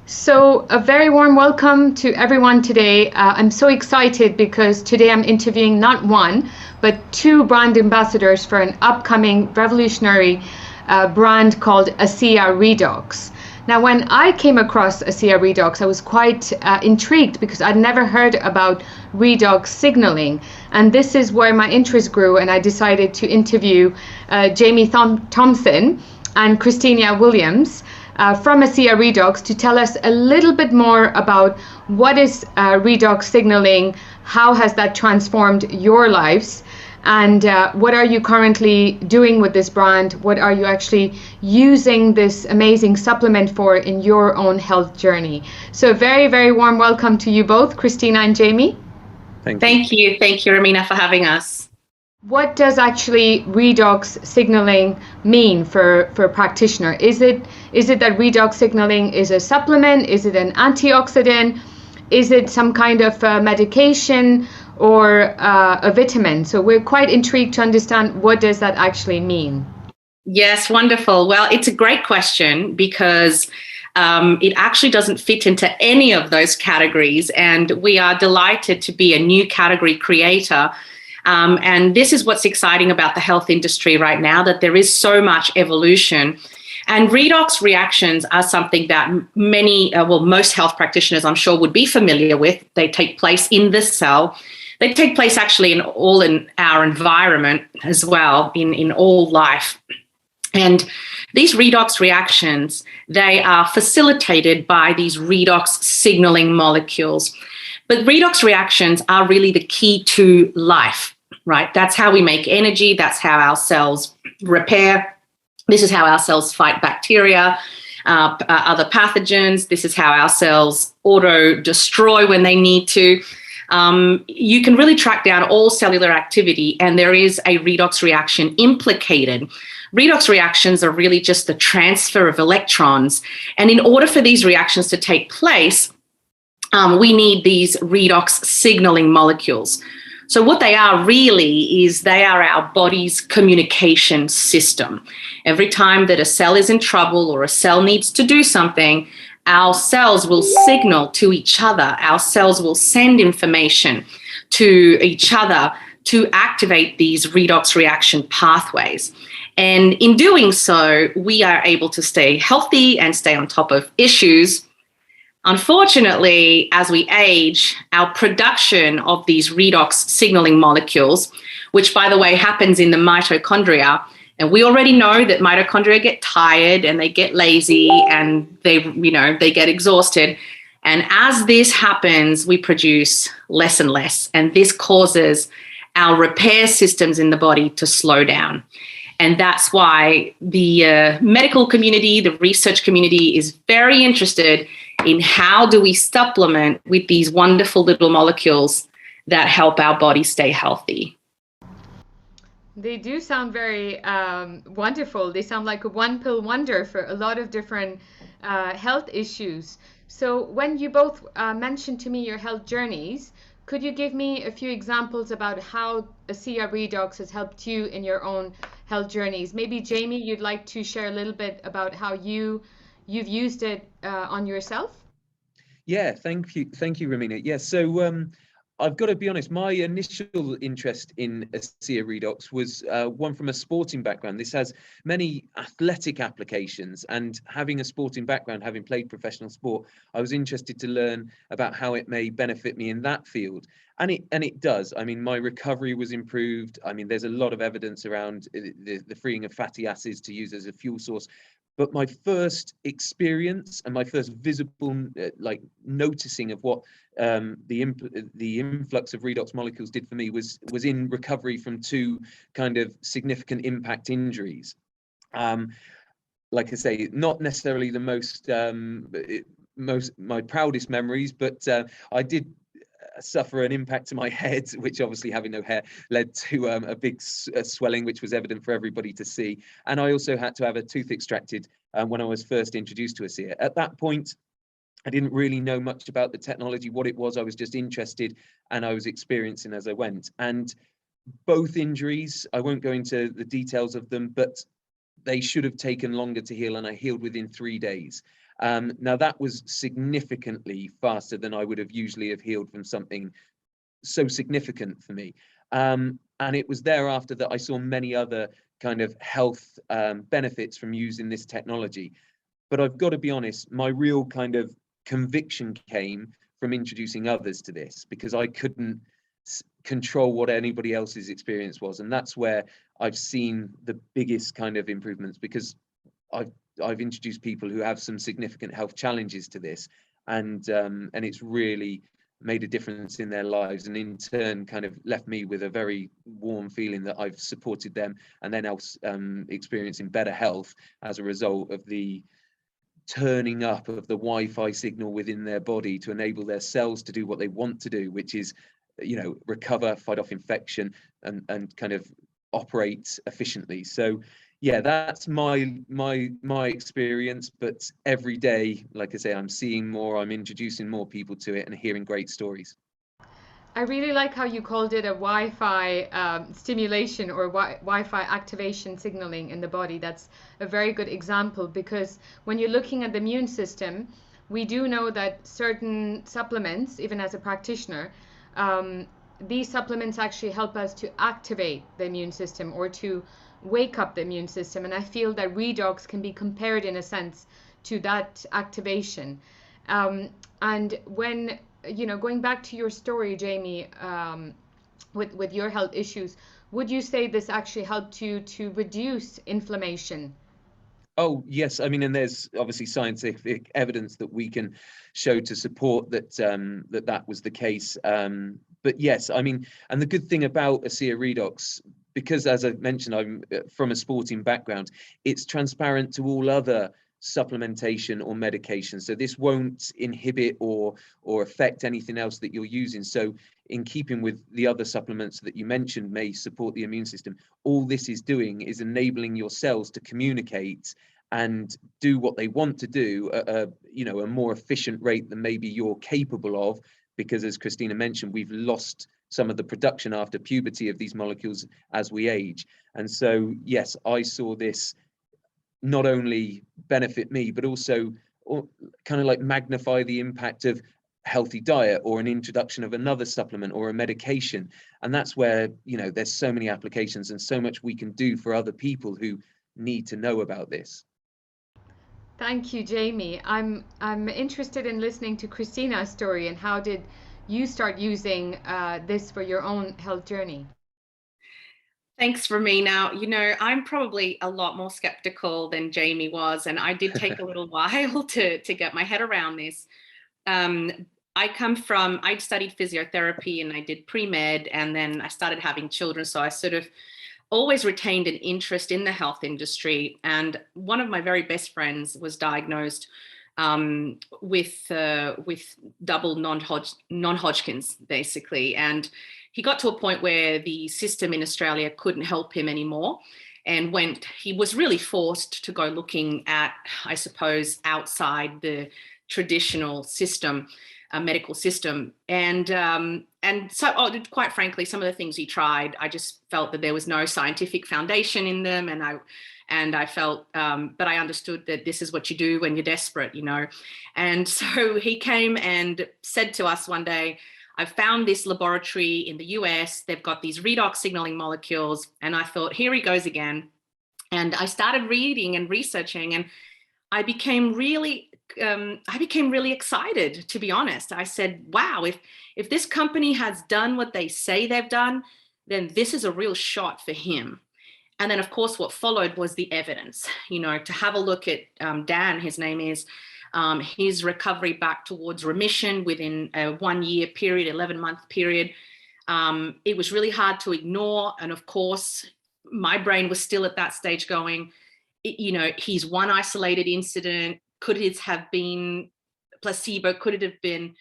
So, a very warm welcome to everyone today. I'm so excited because today I'm interviewing not one, but two brand ambassadors for an upcoming revolutionary brand called Asea Redox. Now, when I came across Asea Redox, I was quite intrigued because I'd never heard about redox signaling. And this is where my interest grew, and I decided to interview Jamie Thompson and Christina Williams from Asea Redox to tell us a little bit more about what is redox signaling, how has that transformed your lives, and what are you currently doing with this brand? What are you actually using this amazing supplement for in your own health journey? So a very, very warm welcome to you both, Christina and Jamie. Thank you, Ramina, for having us. What does actually redox signaling mean for a practitioner? Is it that redox signaling is a supplement? Is it an antioxidant? Is it some kind of medication or a vitamin? So we're quite intrigued to understand what does that actually mean. Yes, wonderful. Well, it's a great question because it actually doesn't fit into any of those categories. And we are delighted to be a new category creator. And this is what's exciting about the health industry right now, that there is so much evolution. And redox reactions are something that most health practitioners, I'm sure, would be familiar with. They take place in the cell. They take place actually in our environment as well, in all life. And these redox reactions, they are facilitated by these redox signaling molecules. But redox reactions are really the key to life, right? That's how we make energy. That's how our cells repair. This is how our cells fight bacteria, other pathogens. This is how our cells auto-destroy when they need to. You can really track down all cellular activity, and there is a redox reaction implicated. Redox reactions are really just the transfer of electrons. And in order for these reactions to take place, we need these redox signaling molecules. So what they are really is they are our body's communication system. Every time that a cell is in trouble or a cell needs to do something, our cells will signal to each other. Our cells will send information to each other to activate these redox reaction pathways. And in doing so, we are able to stay healthy and stay on top of issues. Unfortunately, as we age, our production of these redox signaling molecules, which, by the way, happens in the mitochondria, and we already know that mitochondria get tired and they get lazy and they get exhausted. And as this happens, we produce less and less. And this causes our repair systems in the body to slow down. And that's why the medical community, the research community is very interested in how do we supplement with these wonderful little molecules that help our body stay healthy. They do sound very wonderful. They sound like a one-pill wonder for a lot of different health issues. So when you both mentioned to me your health journeys, could you give me a few examples about how Asea Redox has helped you in your own health journeys? Maybe Jamie, you'd like to share a little bit about how you've used it on yourself? Yeah, thank you, Ramina. Yeah, so I've got to be honest, my initial interest in Asea Redox was one from a sporting background. This has many athletic applications, and having a sporting background, having played professional sport, I was interested to learn about how it may benefit me in that field. And it does. I mean, my recovery was improved. I mean, there's a lot of evidence around the freeing of fatty acids to use as a fuel source. But my first experience and my first visible noticing of what the influx of redox molecules did for me was in recovery from two kind of significant impact injuries. Like I say, not necessarily the my proudest memories, but I did suffer an impact to my head, which obviously, having no hair, led to a big swelling, which was evident for everybody to see. And I also had to have a tooth extracted when I was first introduced to Asea. At that point, I didn't really know much about the technology, what it was. I was just interested, and I was experiencing as I went. And both injuries, I won't go into the details of them, but they should have taken longer to heal, and I healed within 3 days. Now that was significantly faster than I would have usually have healed from something so significant for me. And it was thereafter that I saw many other kind of health benefits from using this technology. But I've got to be honest, my real kind of conviction came from introducing others to this, because I couldn't control what anybody else's experience was. And that's where I've seen the biggest kind of improvements, because I've introduced people who have some significant health challenges to this, and it's really made a difference in their lives, and in turn kind of left me with a very warm feeling that I've supported them, and then else experiencing better health as a result of the turning up of the Wi-Fi signal within their body to enable their cells to do what they want to do, which is, you know, recover, fight off infection, and kind of operate efficiently. So yeah, that's my experience. But every day, like I say, I'm seeing more, I'm introducing more people to it and hearing great stories. I really like how you called it a Wi-Fi stimulation, or Wi-Fi activation signaling in the body. That's a very good example, because when you're looking at the immune system, we do know that certain supplements, even as a practitioner, these supplements actually help us to activate the immune system, or to wake up the immune system. And I feel that redox can be compared in a sense to that activation. And when, you know, going back to your story, Jamie, with your health issues, would you say this actually helped you to reduce inflammation? Oh, yes. I mean, and there's obviously scientific evidence that we can show to support that that was the case. But yes, I mean, and the good thing about Asea redox, because as I mentioned, I'm from a sporting background, it's transparent to all other supplementation or medication. So this won't inhibit or affect anything else that you're using. So in keeping with the other supplements that you mentioned may support the immune system, all this is doing is enabling your cells to communicate and do what they want to do at a, you know, a more efficient rate than maybe you're capable of, because as Christina mentioned, we've lost some of the production after puberty of these molecules as we age. And so yes, I saw this not only benefit me, but also kind of like magnify the impact of healthy diet, or an introduction of another supplement or a medication. And that's where, you know, there's so many applications and so much we can do for other people who need to know about this. Thank you, Jamie. I'm interested in listening to Christina's story, and how did you start using this for your own health journey? Thanks for me. Now, you know, I'm probably a lot more skeptical than Jamie was, and I did take a little while to get my head around this. I studied physiotherapy, and I did pre-med, and then I started having children. So I sort of always retained an interest in the health industry. And one of my very best friends was diagnosed with double non-Hodgkin's, basically. And he got to a point where the system in Australia couldn't help him anymore. And he was really forced to go looking at, I suppose, outside the traditional system, medical system. And so, quite frankly, some of the things he tried, I just felt that there was no scientific foundation in them. And I felt, but I understood that this is what you do when you're desperate, you know. And so he came and said to us one day, I've found this laboratory in the US, they've got these redox signaling molecules. And I thought, here he goes again. And I started reading and researching, and I became really excited, to be honest. I said, wow, if this company has done what they say they've done, then this is a real shot for him. And then, of course, what followed was the evidence, you know, to have a look at Dan, his name is, his recovery back towards remission within a 1 year period, 11-month period. It was really hard to ignore. And of course, my brain was still at that stage going, you know, he's one isolated incident. Could it have been placebo? Could it have been?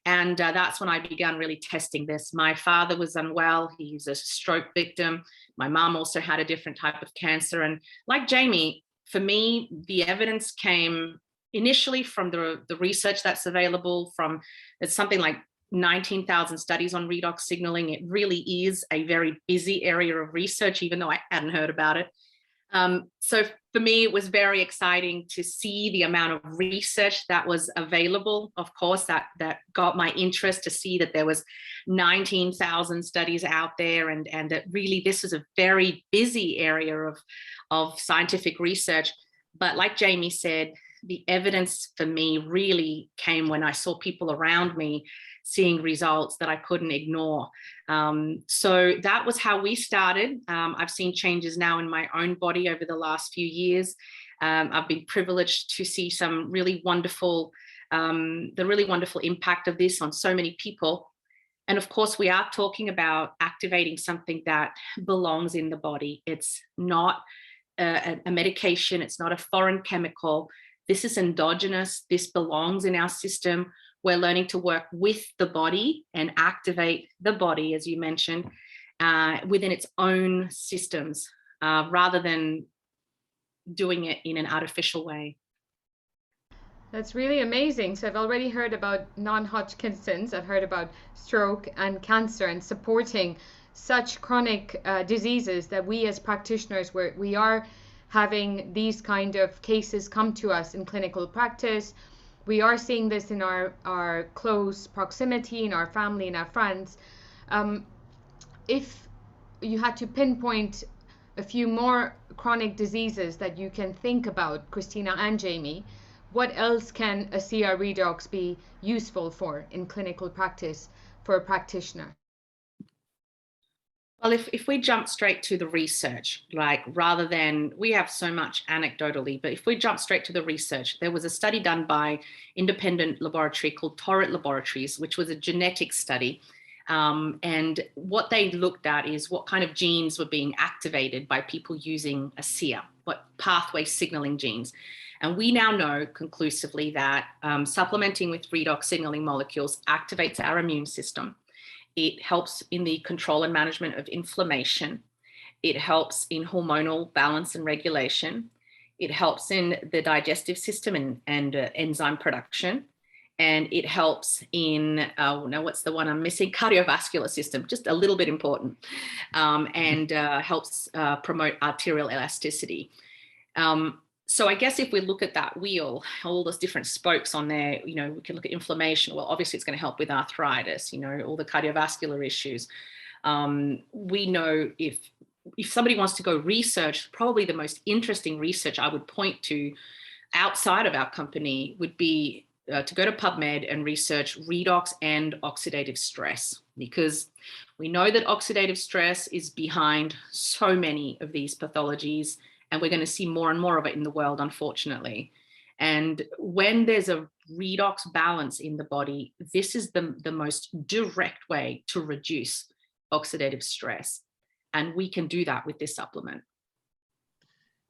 And that's when I began really testing this. My father was unwell. He's a stroke victim. My mom also had a different type of cancer. And like Jamie, for me, the evidence came initially from the research that's available. It's something like 19,000 studies on redox signaling. It really is a very busy area of research, even though I hadn't heard about it. So for me, it was very exciting to see the amount of research that was available. Of course, that got my interest, to see that there was 19,000 studies out there, and that really this is a very busy area of scientific research. But like Jamie said, the evidence for me really came when I saw people around me seeing results that I couldn't ignore. So that was how we started. I've seen changes now in my own body over the last few years. I've been privileged to see some really wonderful, the really wonderful impact of this on so many people. And of course, we are talking about activating something that belongs in the body. It's not a medication. It's not a foreign chemical. This is endogenous. This belongs in our system. We're learning to work with the body and activate the body, as you mentioned, within its own systems, rather than doing it in an artificial way. That's really amazing. So I've already heard about non-Hodgkin's, I've heard about stroke and cancer, and supporting such chronic diseases that we as practitioners, we are having these kind of cases come to us in clinical practice. We are seeing this in our close proximity, in our family, in our friends. If you had to pinpoint a few more chronic diseases that you can think about, Christina and Jamie, what else can Asea redox be useful for in clinical practice for a practitioner? Well, if we jump straight to the research, like rather than, we have so much anecdotally, but if we jump straight to the research, there was a study done by independent laboratory called Torrent Laboratories, which was a genetic study. And what they looked at is what kind of genes were being activated by people using Asea, what pathway signaling genes. And we now know conclusively that supplementing with redox signaling molecules activates our immune system. It helps in the control and management of inflammation. It helps in hormonal balance and regulation. It helps in the digestive system and enzyme production. And it helps in, now what's the one I'm missing? Cardiovascular system, just a little bit important, and helps promote arterial elasticity. So I guess if we look at that wheel, all those different spokes on there, we can look at inflammation. Well, obviously it's going to help with arthritis, all the cardiovascular issues. We know if somebody wants to go research, probably the most interesting research I would point to outside of our company would be to go to PubMed and research redox and oxidative stress, because we know that oxidative stress is behind so many of these pathologies. And we're going to see more and more of it in the world, unfortunately. And when there's a redox balance in the body, this is the most direct way to reduce oxidative stress. And we can do that with this supplement.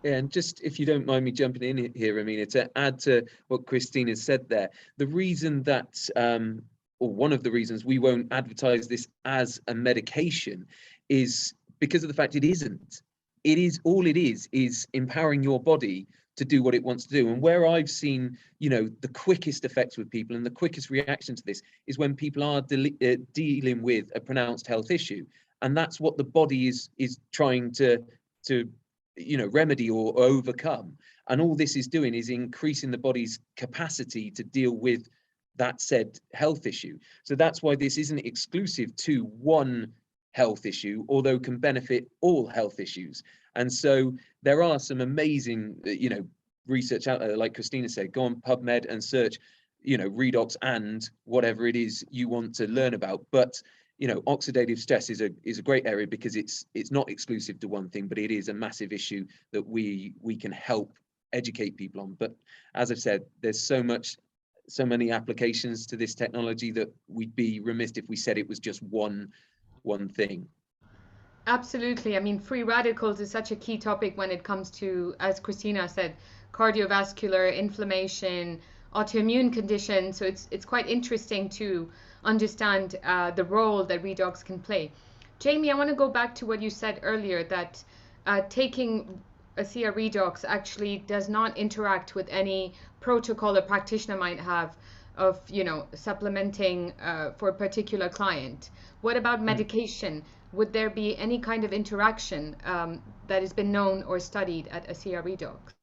Yeah, and just if you don't mind me jumping in here, Amina, to add to what Christina said there, the reason that, or one of the reasons we won't advertise this as a medication is because of the fact it isn't. It is, all it is empowering your body to do what it wants to do. And where I've seen, the quickest effects with people and the quickest reaction to this is when people are dealing with a pronounced health issue. And that's what the body is trying to remedy or overcome. And all this is doing is increasing the body's capacity to deal with that said health issue. So that's why this isn't exclusive to one health issue, although can benefit all health issues. And so there are some amazing, research out there, like Christina said, go on PubMed and search, redox and whatever it is you want to learn about. But, oxidative stress is a great area because it's not exclusive to one thing, but it is a massive issue that we can help educate people on. But as I've said, there's so many applications to this technology that we'd be remiss if we said it was just one thing. Absolutely. I mean, free radicals is such a key topic when it comes to, as Christina said, cardiovascular, inflammation, autoimmune conditions. So it's quite interesting to understand the role that redox can play. Jamie, I want to go back to what you said earlier, that taking Asea redox actually does not interact with any protocol a practitioner might have of, you know, supplementing for a particular client. What about medication? Would there be any kind of interaction that has been known or studied at Asea redox?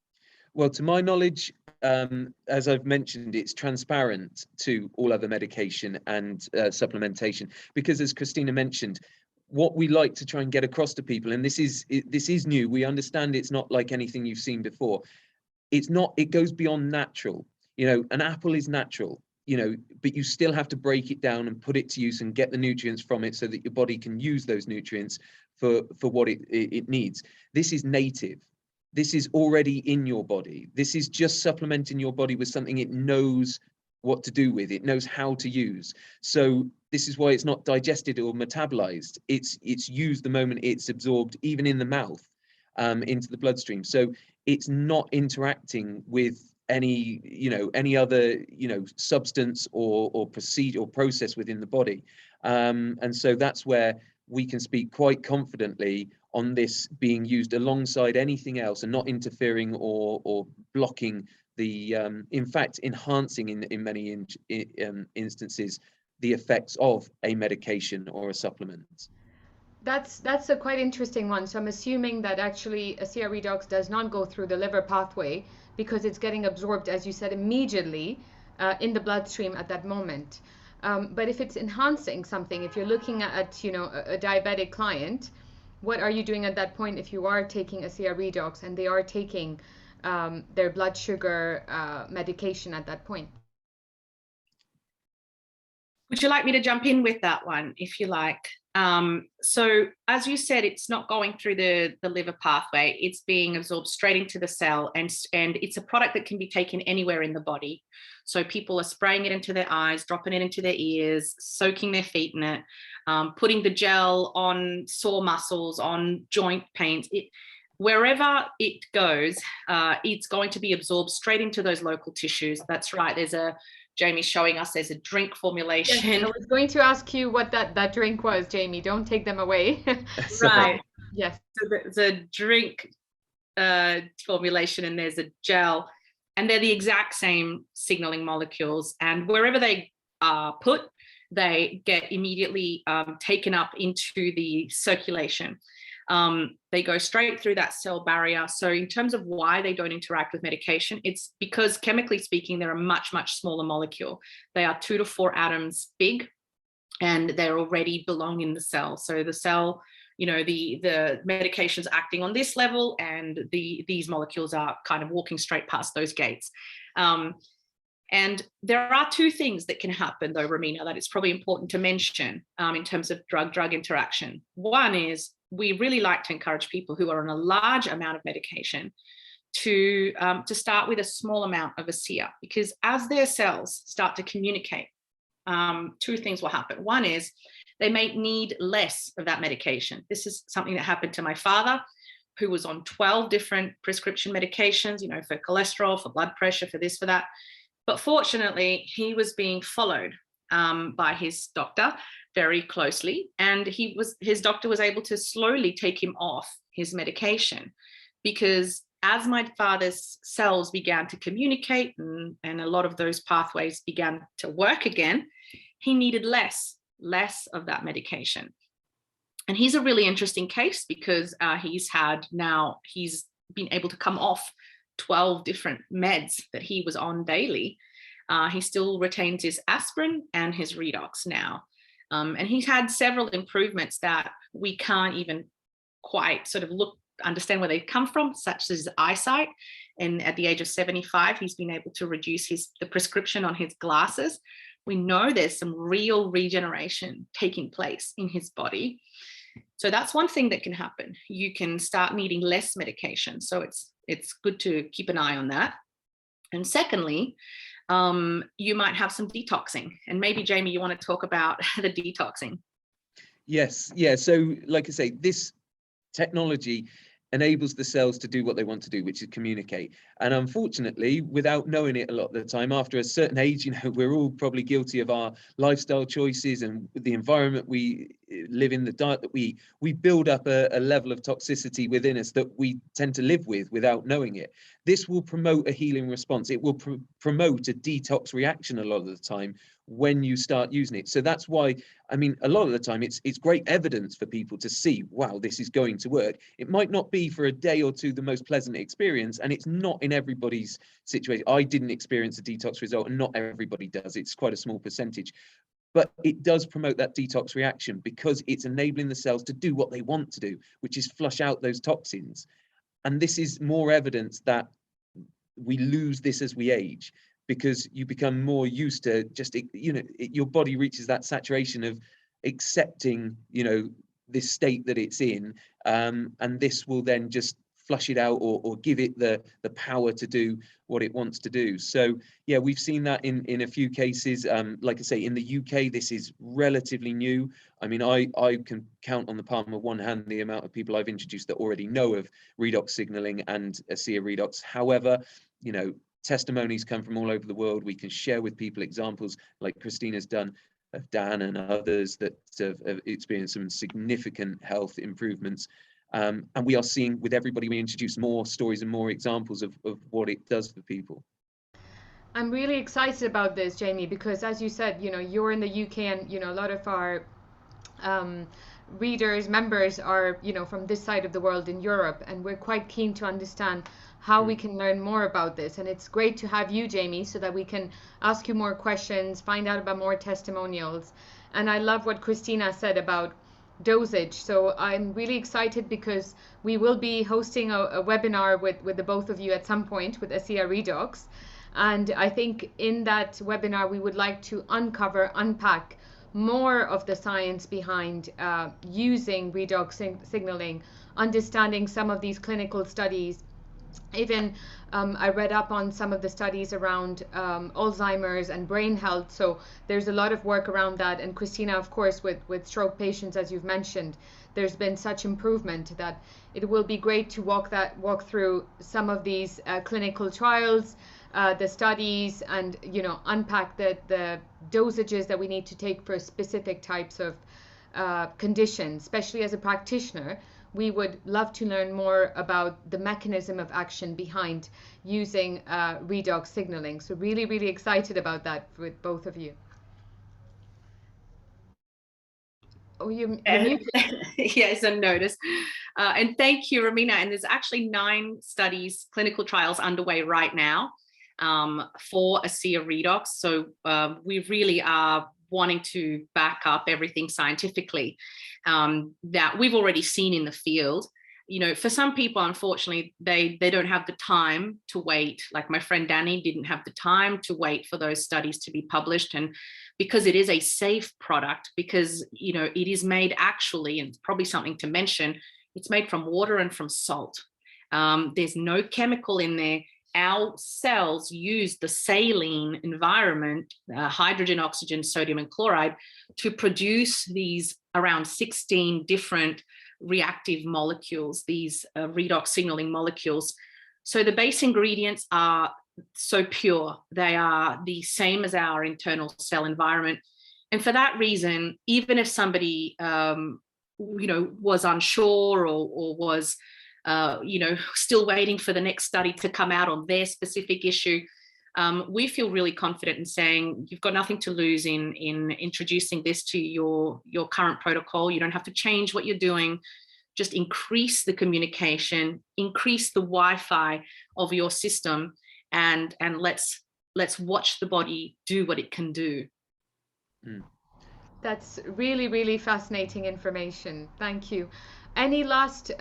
Well, to my knowledge, as I've mentioned, it's transparent to all other medication and supplementation, because as Christina mentioned, what we like to try and get across to people, and this is new, we understand it's not like anything you've seen before. It goes beyond natural. You know, an apple is natural, you know, but you still have to break it down and put it to use and get the nutrients from it so that your body can use those nutrients for what it needs. This is native. This is already in your body. This is just supplementing your body with something it knows what to do with. It knows how to use. So this is why it's not digested or metabolized. It's used the moment it's absorbed, even in the mouth, into the bloodstream. So it's not interacting with any other substance or proceed or process within the body. And so that's where we can speak quite confidently on this being used alongside anything else and not interfering or blocking the, in fact, enhancing in many instances the effects of a medication or a supplement. That's a quite interesting one. So I'm assuming that actually Asea redox does not go through the liver pathway because it's getting absorbed, as you said, immediately in the bloodstream at that moment. But if it's enhancing something, if you're looking at a diabetic client, what are you doing at that point if you are taking Asea redox and they are taking their blood sugar medication at that point? Would you like me to jump in with that one, if you like? So as you said, it's not going through the liver pathway. It's being absorbed straight into the cell, and it's a product that can be taken anywhere in the body. So people are spraying it into their eyes, dropping it into their ears, soaking their feet in it, putting the gel on sore muscles, on joint pains. Wherever it goes, it's going to be absorbed straight into those local tissues. That's right. Jamie's showing us there's a drink formulation. Yes, I was going to ask you what that drink was, Jamie. Don't take them away. Right. Yes. So there's a drink formulation and there's a gel, and they're the exact same signaling molecules. And wherever they are put, they get immediately taken up into the circulation. They go straight through that cell barrier. So in terms of why they don't interact with medication, it's because chemically speaking, they're a much, much smaller molecule. They are 2 to 4 atoms big, and they're already belong in the cell. So the cell, the medication's acting on this level, and these molecules are kind of walking straight past those gates. And there are 2 things that can happen, though, Romina, that it's probably important to mention in terms of drug-drug interaction. One is, we really like to encourage people who are on a large amount of medication to start with a small amount of Asea, because as their cells start to communicate, 2 things will happen. One is they may need less of that medication. This is something that happened to my father, who was on 12 different prescription medications, for cholesterol, for blood pressure, for this, for that. But fortunately, he was being followed by his doctor very closely, and his doctor was able to slowly take him off his medication, because as my father's cells began to communicate and a lot of those pathways began to work again, he needed less of that medication. And he's a really interesting case, because he's been able to come off 12 different meds that he was on daily. He still retains his aspirin and his redox now. And he's had several improvements that we can't even quite sort of understand where they come from, such as eyesight. And at the age of 75, he's been able to reduce the prescription on his glasses. We know there's some real regeneration taking place in his body. So that's one thing that can happen. You can start needing less medication. So it's good to keep an eye on that. And secondly, you might have some detoxing. And maybe, Jamie, you want to talk about the detoxing. Yes. Yeah. So like I say, this technology enables the cells to do what they want to do, which is communicate. And unfortunately, without knowing it a lot of the time, after a certain age, we're all probably guilty of our lifestyle choices and the environment we live in, the diet that we build up a level of toxicity within us that we tend to live with without knowing it. This will promote a healing response. It will promote a detox reaction a lot of the time when you start using it. So that's why, I mean, a lot of the time it's great evidence for people to see, wow, this is going to work. It might not be for a day or two the most pleasant experience, and it's not in everybody's situation. I didn't experience a detox result, and not everybody does. It's quite a small percentage. But it does promote that detox reaction because it's enabling the cells to do what they want to do, which is flush out those toxins. And this is more evidence that we lose this as we age, because you become more used to just, your body reaches that saturation of accepting, this state that it's in. And this will then just flush it out, or give it the power to do what it wants to do. So yeah, we've seen that in a few cases. Like I say, in the UK, this is relatively new. I mean, I can count on the palm of one hand the amount of people I've introduced that already know of redox signaling and Asea redox. However, testimonies come from all over the world. We can share with people examples like Christina's done of Dan and others that have experienced some significant health improvements. And we are seeing with everybody we introduce more stories and more examples of what it does for people. I'm really excited about this, Jamie, because as you said, you're in the UK, and a lot of our members are from this side of the world in Europe, and we're quite keen to understand how we can learn more about this. And it's great to have you, Jamie, so that we can ask you more questions, find out about more testimonials. And I love what Christina said about dosage. So I'm really excited because we will be hosting a webinar with the both of you at some point with Asea redox. And I think in that webinar, we would like to unpack more of the science behind using redox signaling, understanding some of these clinical studies. Even I read up on some of the studies around Alzheimer's and brain health. So there's a lot of work around that. And Christina, of course, with stroke patients, as you've mentioned, there's been such improvement that it will be great to walk through some of these clinical trials, the studies, and unpack the dosages that we need to take for specific types of conditions. Especially as a practitioner, we would love to learn more about the mechanism of action behind using redox signaling. So really, really excited about that with both of you. Oh, you're muted. Yes, I noticed. And thank you, Romina. And there's actually 9 studies, clinical trials underway right now for Asea redox. So we really are wanting to back up everything scientifically that we've already seen in the field. For some people, unfortunately, they don't have the time to wait. Like my friend Danny didn't have the time to wait for those studies to be published. And because it is a safe product, because, it is made actually, and it's probably something to mention, it's made from water and from salt. There's no chemical in there. Our cells use the saline environment, hydrogen, oxygen, sodium, and chloride, to produce these around 16 different reactive molecules, these redox signaling molecules. So the base ingredients are so pure. They are the same as our internal cell environment. And for that reason, even if somebody, was unsure or was still waiting for the next study to come out on their specific issue, we feel really confident in saying you've got nothing to lose in introducing this to your current protocol. You don't have to change what you're doing. Just increase the communication, increase the Wi-Fi of your system, and let's watch the body do what it can do. That's really, really fascinating information. Thank you. Any last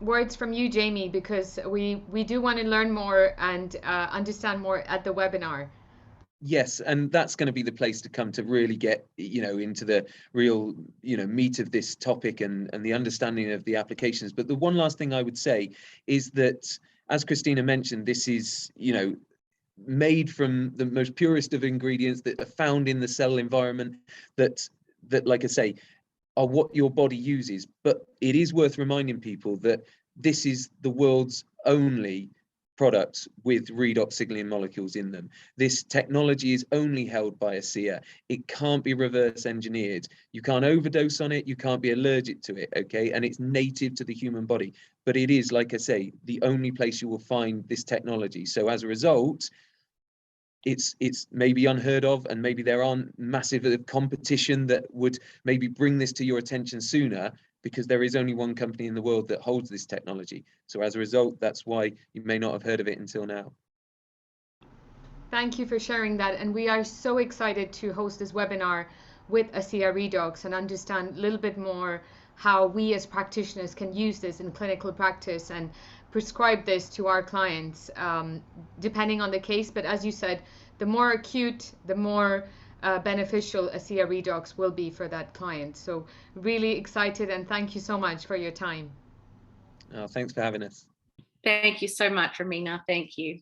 words from you, Jamie? Because we do want to learn more and understand more at the webinar. Yes, and that's going to be the place to come to really get, into the real, meat of this topic and the understanding of the applications. But the one last thing I would say is that, as Christina mentioned, this is, made from the most purest of ingredients that are found in the cell environment that, like I say, are what your body uses. But it is worth reminding people that this is the world's only products with redox signaling molecules in them. This technology is only held by Asea. It can't be reverse engineered. You can't overdose on it. You can't be allergic to it, okay? And it's native to the human body. But it is, like I say, the only place you will find this technology. So as a result, it's maybe unheard of, and maybe there aren't massive competition that would maybe bring this to your attention sooner, because there is only one company in the world that holds this technology. So as a result, that's why you may not have heard of it until now. Thank you for sharing that. And we are so excited to host this webinar with Asea Redox and understand a little bit more how we as practitioners can use this in clinical practice and prescribe this to our clients, depending on the case. But as you said, the more acute, the more beneficial Asea Redox will be for that client. So really excited, and thank you so much for your time. Thanks for having us. Thank you so much, Romina. Thank you.